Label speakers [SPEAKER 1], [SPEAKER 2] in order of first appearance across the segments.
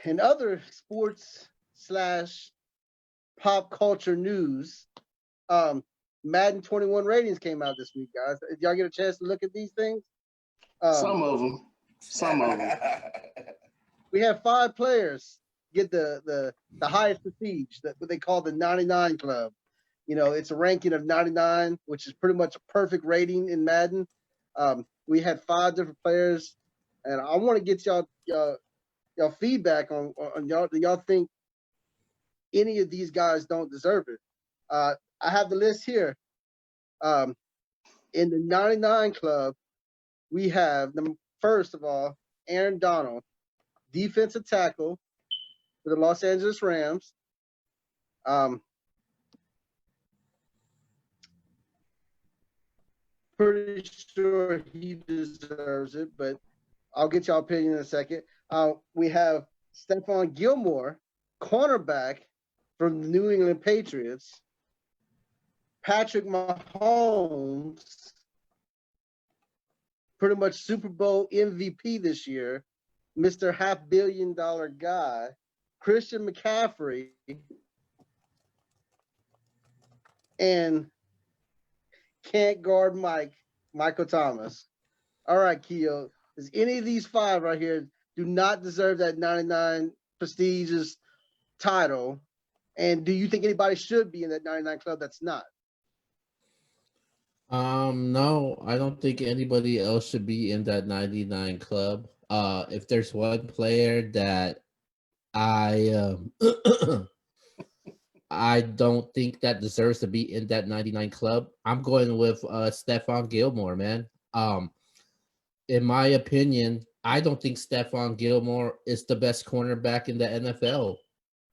[SPEAKER 1] In other sports slash pop culture news, Madden 21 ratings came out this week, guys. Did y'all get a chance to look at these things?
[SPEAKER 2] Some of them.
[SPEAKER 1] We have 5 players get the highest prestige, what they call the 99 Club. You know, it's a ranking of 99, which is pretty much a perfect rating in Madden. We had 5 different players, and I want to get y'all feedback on y'all. Do y'all think any of these guys don't deserve it? I have the list here. In the 99 Club, we have first of all Aaron Donald, defensive tackle for the Los Angeles Rams. Pretty sure he deserves it, but I'll get y'all opinion in a second. We have Stephon Gilmore, cornerback from the New England Patriots. Patrick Mahomes, pretty much Super Bowl MVP this year, Mr. $500 million guy. Christian McCaffrey, and can't guard Michael Thomas. All right, Keo. Does any of these 5 right here do not deserve that 99 prestigious title? And do you think anybody should be in that 99 Club that's not?
[SPEAKER 3] No, I don't think anybody else should be in that 99 Club. If there's one player that I I don't think that deserves to be in that 99 Club, I'm going with Stephon Gilmore, man. In my opinion, I don't think Stephon Gilmore is the best cornerback in the NFL.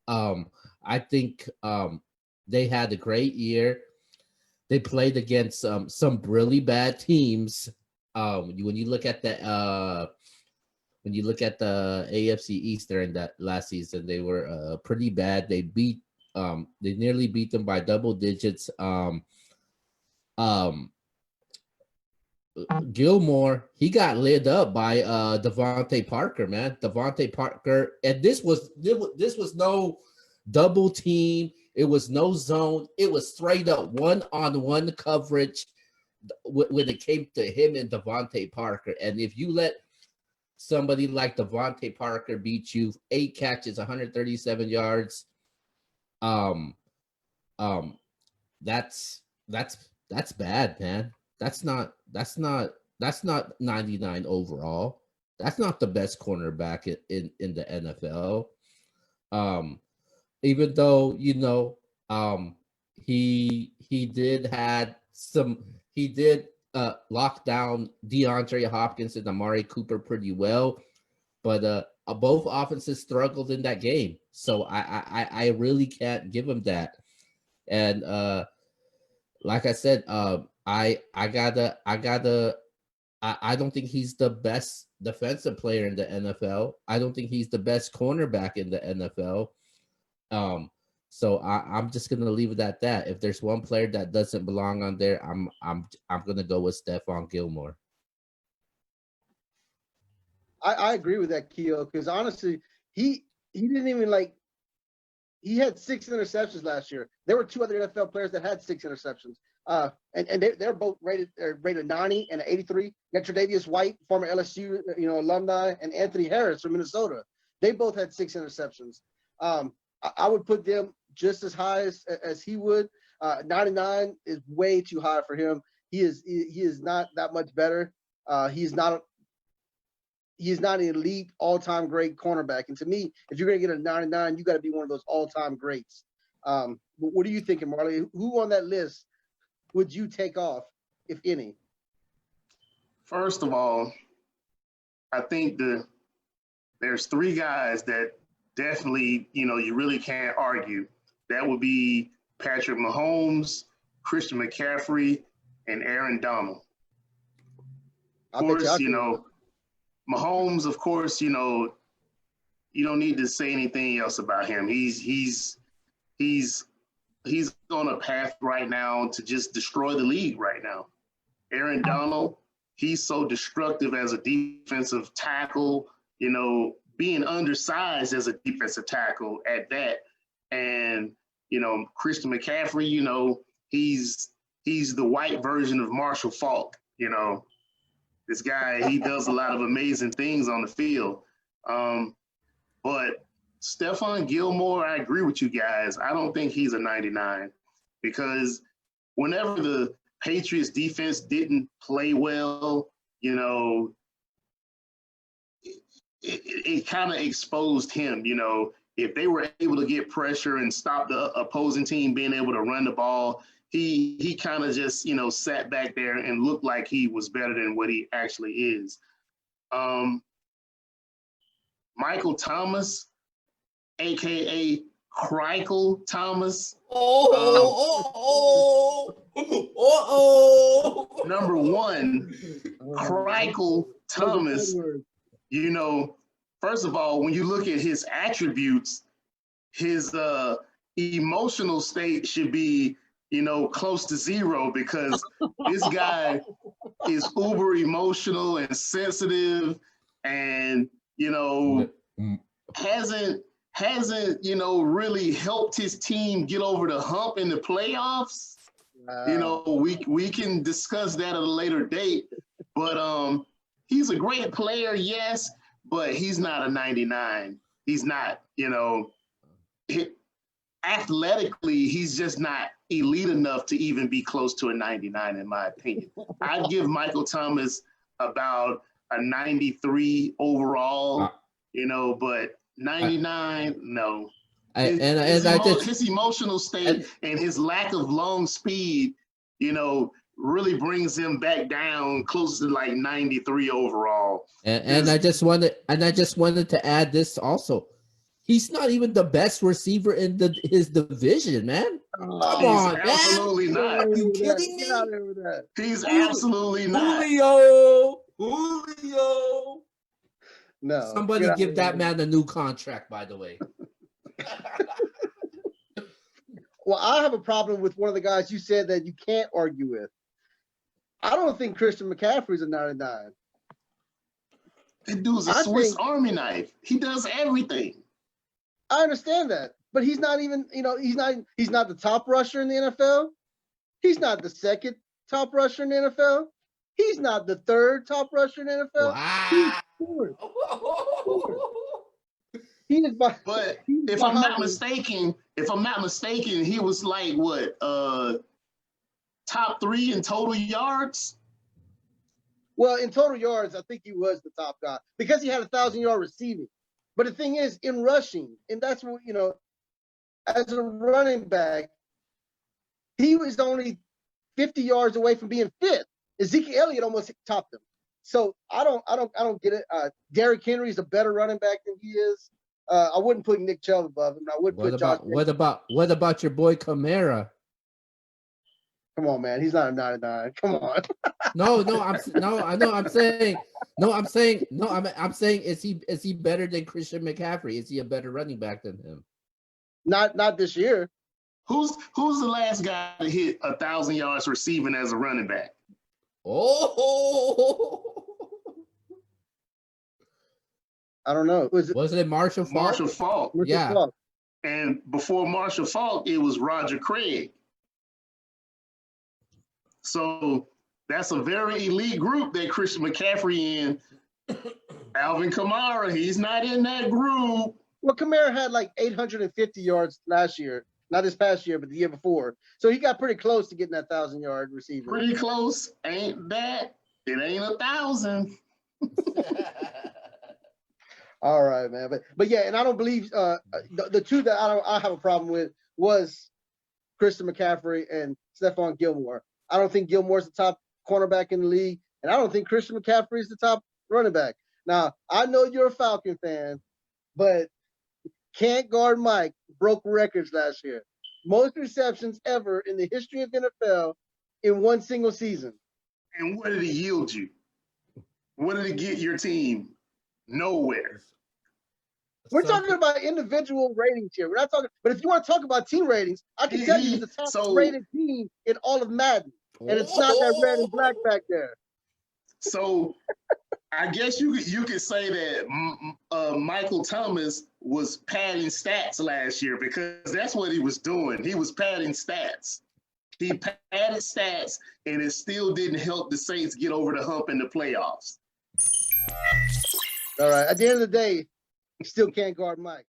[SPEAKER 3] I think they had a great year. They played against some really bad teams. When you look at the AFC East during that last season, they were pretty bad. They nearly beat them by double digits. Gilmore, he got lit up by Devontae Parker, man. Devontae Parker, and this was no double team. It was no zone. It was straight up one-on-one coverage when it came to him and Devontae Parker. And if you let somebody like Devontae Parker beat you, 8 catches, 137 yards, that's bad, man. That's not 99 overall. That's not the best cornerback in the NFL. Even though, you know, he did lock down DeAndre Hopkins and Amari Cooper pretty well, but both offenses struggled in that game. So I really can't give him that. And like I said, I don't think he's the best defensive player in the NFL. I don't think he's the best cornerback in the NFL. So I'm just gonna leave it at that. If there's one player that doesn't belong on there, I'm gonna go with Stephon Gilmore.
[SPEAKER 1] I agree with that, Keo, because honestly, he didn't even he had 6 interceptions last year. There were 2 other NFL players that had 6 interceptions. And they're both rated 90 and 83. You got Tre'Davious White, former LSU alumni, and Anthony Harris from Minnesota. They both had 6 interceptions. I would put them just as high as he would. 99 is way too high for him. He is not that much better. He's not an elite all-time great cornerback. And to me, if you're going to get a 99, you got to be one of those all-time greats. What are you thinking, Marley? Who on that list would you take off, if any?
[SPEAKER 2] First of all, I think there's 3 guys that definitely, you really can't argue. That would be Patrick Mahomes, Christian McCaffrey, and Aaron Donald. Of course, Mahomes, of course, you don't need to say anything else about him. He's on a path right now to just destroy the league right now. Aaron Donald, he's so destructive as a defensive tackle, being undersized as a defensive tackle at that. And, Christian McCaffrey, he's the white version of Marshall Faulk. This guy, he does a lot of amazing things on the field. But Stephon Gilmore, I agree with you guys. I don't think he's a 99 because whenever the Patriots defense didn't play well, it kind of exposed him. If they were able to get pressure and stop the opposing team being able to run the ball, he kind of just, sat back there and looked like he was better than what he actually is. Michael Thomas, a.k.a. Crikel Thomas. Number one, Crikel Thomas, first of all, when you look at his attributes, his emotional state should be, close to zero because this guy is uber emotional and sensitive and, hasn't, really helped his team get over the hump in the playoffs. We can discuss that at a later date, but he's a great player, yes, but he's not a 99. He's not, athletically, he's just not elite enough to even be close to a 99, in my opinion. I'd give Michael Thomas about a 93 overall, but 99, no. His emotional state and his lack of long speed, really brings him back down close to like 93 overall.
[SPEAKER 3] And I just wanted to add this also. He's not even the best receiver in his division, man. Come on, man.
[SPEAKER 2] Absolutely not.
[SPEAKER 3] Are you kidding me?
[SPEAKER 2] He's absolutely not.
[SPEAKER 3] Julio.
[SPEAKER 1] No.
[SPEAKER 3] Somebody give that man a new contract, by the way.
[SPEAKER 1] Well, I have a problem with one of the guys you said that you can't argue with. I don't think Christian McCaffrey's a 99.
[SPEAKER 2] That dude's a Swiss Army knife. He does everything.
[SPEAKER 1] I understand that, but he's not even, he's not the top rusher in the NFL. He's not the second top rusher in the NFL. He's not the third top rusher in the NFL.
[SPEAKER 3] Wow.
[SPEAKER 1] He is by,
[SPEAKER 2] but if I'm not mistaken, he was like what, top 3 in total yards?
[SPEAKER 1] Well, in total yards, I think he was the top guy because he had 1,000-yard receiving. But the thing is, in rushing, and that's what, as a running back, he was only 50 yards away from being fifth. Ezekiel Elliott almost topped him. So I don't get it. Derrick Henry is a better running back than he is. I wouldn't put Nick Chubb above him. I would put Josh.
[SPEAKER 3] What about your boy Kamara?
[SPEAKER 1] Come on, man. He's not a 99. Come on.
[SPEAKER 3] I'm saying, is he better than Christian McCaffrey? Is he a better running back than him?
[SPEAKER 1] Not this year.
[SPEAKER 2] Who's the last guy to hit 1,000 yards receiving as a running back?
[SPEAKER 1] I don't know.
[SPEAKER 3] Was it Marshall Faulk?
[SPEAKER 2] Marshall Faulk.
[SPEAKER 3] Yeah.
[SPEAKER 1] Faulk.
[SPEAKER 2] And before Marshall Faulk, it was Roger Craig. So that's a very elite group that Christian McCaffrey in. Alvin Kamara, he's not in that group.
[SPEAKER 1] Well, Kamara had like 850 yards last year. Not this past year, but the year before. So he got pretty close to getting that 1,000-yard receiver.
[SPEAKER 2] Pretty close. Ain't that? It ain't 1,000.
[SPEAKER 1] All right, man. But yeah, and I don't believe the two that I have a problem with was Christian McCaffrey and Stephon Gilmore. I don't think Gilmore's the top cornerback in the league, and I don't think Christian McCaffrey is the top running back. Now, I know you're a Falcon fan, but can't guard Mike broke records last year. Most receptions ever in the history of NFL in one single season.
[SPEAKER 2] And what did it yield you? What did it get your team? Nowhere.
[SPEAKER 1] We're talking about individual ratings here. We're not talking, but if you want to talk about team ratings, I can tell you the top rated team in all of Madden. And it's not that red and black back there.
[SPEAKER 2] So I guess you could say that Michael Thomas was padding stats last year because that's what he was doing. He was padding stats. He padded stats, and it still didn't help the Saints get over the hump in the playoffs.
[SPEAKER 1] All right. At the end of the day, he still can't guard Mike.